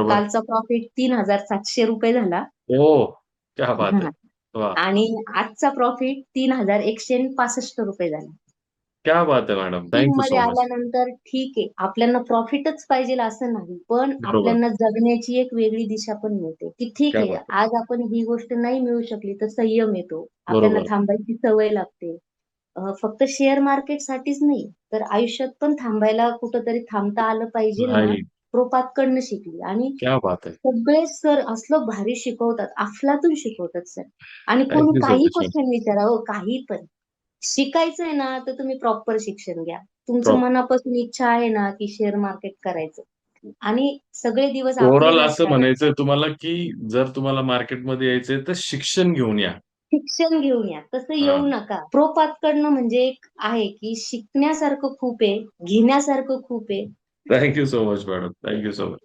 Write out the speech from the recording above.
बरोबर. कालचा प्रॉफिट 3,700 रुपये झाला. ओह! क्या बात है! हा. वाह! आणि आजचा प्रॉफिट 3,165 रुपये झाला. क्या बात है मॅडम. टीम थँक यू मध्ये सो मच. आल्यानंतर ठीक आहे, आपल्याला प्रॉफिटच पाहिजे असं नाही, पण बरोबर. आपल्याला जगण्याची एक वेगळी दिशा पण मिळते, की ठीक क्या आहे, बात है! आज आपण ही गोष्ट नाही मिळू शकली तर संयम येतो, आपल्याला बरोबर. थांबायची सवय लागते. फक्त शेअर मार्केट साठीच नाही, तर आयुष्यात पण थांबायला कुठंतरी थांबता आलं पाहिजे ना. राइट. प्रोपातकडनं शिकली. आणि क्या बात है! सगळे सर असलं भारी शिकवतात, अफलातून शिकवतात सर. आणि थँक कोणी यू सो काही मच मॅम. क्वेश्चन विचारा हो, काही पण. शिकायचंय ना, तर तुम्ही प्रॉपर शिक्षण घ्या. तुमचं प्रॉप मनापासून इच्छा आहे ना, की शेअर मार्केट करायचं, आणि सगळे दिवस आपले ओव्हरऑल असं नसतात. म्हणायचंय तुम्हाला, की जर तुम्हाला मार्केटमध्ये यायचंय तर शिक्षण घेऊन या. शिक्षण घेऊन या, तसं येऊ हां. नका. प्रोपातकडनं म्हणजे एक आहे, की शिकण्यासारखं खूप आहे, घेण्यासारखं खूप आहे. Thank you so much madam. Thank you so much.